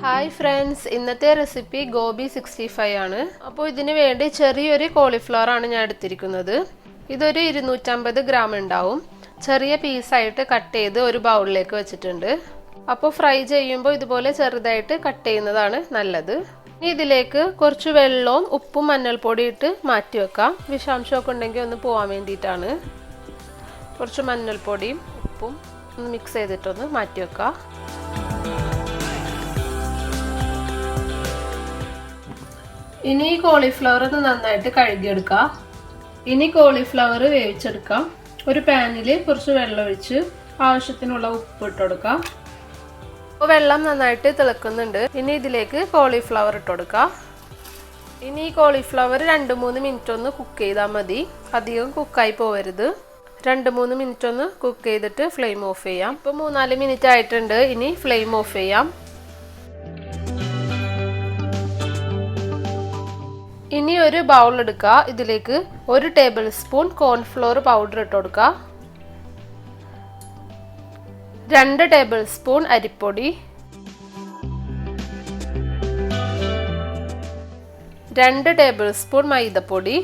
Hi friends, ഇന്നത്തെ recipe gobi 65 ആണ്. അപ്പോൾ ഇതിനു വേണ്ടി ചെറിയൊരു കോളിഫ്ലവർ ആണ് ഞാൻ എടുത്തിരിക്കുന്നത്. ഇതൊരു 250 ഗ്രാം ഉണ്ടാവും. ചെറിയ പീസ് ആയിട്ട് കട്ട് ചെയ്ത് ഒരു ബൗളിലേക്ക് വെച്ചിട്ടുണ്ട്. അപ്പോൾ ഫ്രൈ ചെയ്യുമ്പോൾ ഇതുപോലെ ചെറുതായിട്ട് കട്ട് ചെയ്യുന്നതാണ് നല്ലത്. ഇനി ഇതിലേക്ക് കുറച്ച് വെള്ളവും ഉപ്പും മഞ്ഞൾപ്പൊടി ഇട്ട് മാറ്റി വെക്കാം. വിഷാംശമൊക്കെ ഉണ്ടെങ്കിൽ ഒന്ന് പോവാൻ വേണ്ടിയിട്ടാണ്. കുറച്ച് മഞ്ഞൾപ്പൊടിയും ഉപ്പും ഒന്ന് മിക്സ് ചെയ്തിട്ടൊന്ന് മാറ്റി വെക്കാം. ഇനി കോളിഫ്ലവർ ഒന്ന് നന്നായിട്ട് കഴുകിയെടുക്കാം. ഇനി കോളിഫ്ലവർ വേവിച്ചെടുക്കാം. ഒരു പാനിൽ കുറച്ച് വെള്ളം ഒഴിച്ച് ആവശ്യത്തിനുള്ള ഉപ്പ് ഇട്ട് കൊടുക്കാം. അപ്പോൾ വെള്ളം നന്നായിട്ട് തിളക്കുന്നുണ്ട്. ഇനി ഇതിലേക്ക് കോളിഫ്ലവർ ഇട്ട് കൊടുക്കാം. ഇനി ഈ കോളിഫ്ലവർ 2-3 മിനിറ്റ് ഒന്ന് കുക്ക് ചെയ്താൽ മതി. അധികം കുക്കായി പോവരുത്. 2-3 മിനിറ്റ് ഒന്ന് കുക്ക് ചെയ്തിട്ട് ഫ്ലെയിം ഓഫ് ചെയ്യാം. ഇപ്പോൾ 3-4 മിനിറ്റ് ആയിട്ടുണ്ട്. ഇനി ഫ്ലെയിം ഓഫ് ചെയ്യാം. ഇനി ഒരു ബൗൾ എടുക്കുക. ഇതിലേക്ക് 1 ടേബിൾ സ്പൂൺ കോൺഫ്ലോർ പൗഡർ ഇട്ട് കൊടുക്കുക. 2 ടേബിൾ സ്പൂൺ അരിപ്പൊടി, 2 ടേബിൾ സ്പൂൺ മൈദപ്പൊടി,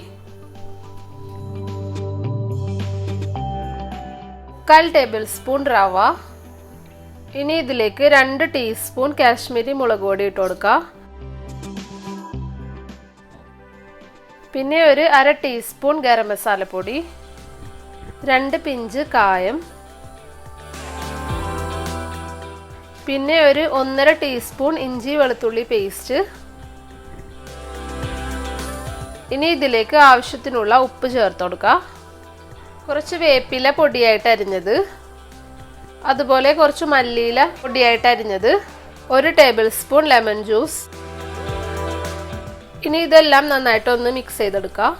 1/4 ടേബിൾ സ്പൂൺ റവ. ഇനി ഇതിലേക്ക് 2 ടീസ്പൂൺ കാശ്മീരി മുളക് പൊടി ഇട്ട് കൊടുക്കുക. പിന്നെ ഒരു 1/2 ടീസ്പൂൺ ഗരം മസാലപ്പൊടി, 2 പിഞ്ച് കായം, പിന്നെ ഒരു 1/2 ടീസ്പൂൺ ഇഞ്ചി വെളുത്തുള്ളി പേസ്റ്റ്. ഇനി ഇതിലേക്ക് ആവശ്യത്തിനുള്ള ഉപ്പ് ചേർത്ത് കൊടുക്കുക. കുറച്ച് വേപ്പില പൊടിയായിട്ട് അരിഞ്ഞത്, അതുപോലെ കുറച്ച് മല്ലിയില പൊടിയായിട്ട് അരിഞ്ഞത്, 1 ടേബിൾ സ്പൂൺ ലെമൺ ജ്യൂസ്. ഇനി ഇതെല്ലാം നന്നായിട്ടൊന്ന് മിക്സ് ചെയ്തെടുക്കാം.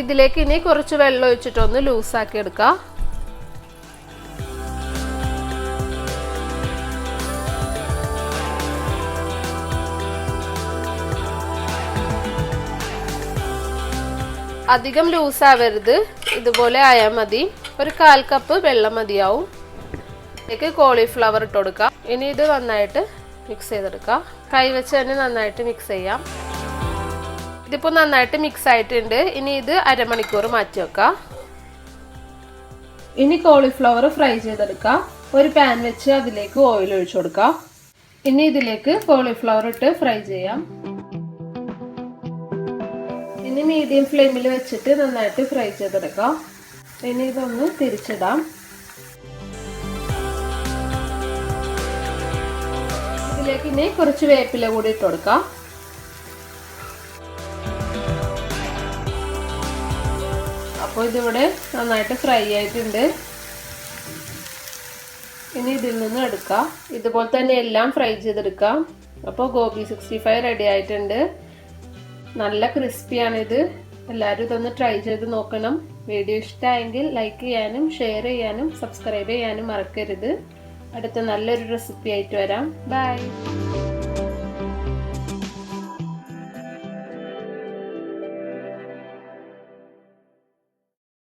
ഇതിലേക്ക് ഇനി കുറച്ച് വെള്ളം ഒഴിച്ചിട്ടൊന്ന് ലൂസാക്കി എടുക്കാം. അധികം ലൂസ് ആവരുത്, ഇതുപോലെ ആയാൽ മതി. ഒരു 1/4 കപ്പ് വെള്ളം മതിയാവും. ഇതിലേക്ക് കോളിഫ്ലവർ ഇട്ട് കൊടുക്കാം. ഇനി ഇത് നന്നായിട്ട് മിക്സ് ചെയ്തെടുക്കാം. കൈവച്ച് തന്നെ നന്നായിട്ട് മിക്സ് ചെയ്യാം. ഇതിപ്പോൾ നന്നായിട്ട് മിക്സ് ആയിട്ടുണ്ട്. ഇനി ഇത് അരമണിക്കൂർ മാറ്റി വെക്കാം. ഇനി കോളിഫ്ലവർ ഫ്രൈ ചെയ്തെടുക്കാം. ഒരു പാൻ വെച്ച് അതിലേക്ക് ഓയിൽ ഒഴിച്ചു കൊടുക്കാം. ഇനി ഇതിലേക്ക് കോളിഫ്ലവർ ഇട്ട് ഫ്രൈ ചെയ്യാം. ഇനി മീഡിയം ഫ്ലെയിമിൽ വെച്ചിട്ട് നന്നായിട്ട് ഫ്രൈ ചെയ്തെടുക്കാം. ഇനി ഇതൊന്ന് തിരിച്ചിടാം. ഇതിലേക്ക് ഇനി കുറച്ച് വേപ്പില കൂടി ഇട്ട് കൊടുക്കാം. അപ്പോൾ ഇതിവിടെ നന്നായിട്ട് ഫ്രൈ ആയിട്ടുണ്ട്. ഇനി ഇതിൽ നിന്ന് എടുക്കാം. ഇതുപോലെ തന്നെ എല്ലാം ഫ്രൈ ചെയ്തെടുക്കാം. അപ്പോൾ ഗോബി 65 റെഡി ആയിട്ടുണ്ട്. നല്ല ക്രിസ്പിയാണിത്. എല്ലാവരും ഇതൊന്ന് ട്രൈ ചെയ്ത് നോക്കണം. വീഡിയോ ഇഷ്ടമായെങ്കിൽ ലൈക്ക് ചെയ്യാനും ഷെയർ ചെയ്യാനും സബ്സ്ക്രൈബ് ചെയ്യാനും മറക്കരുത്. അടുത്ത നല്ലൊരു റെസിപ്പി ആയിട്ട് വരാം. ബൈ.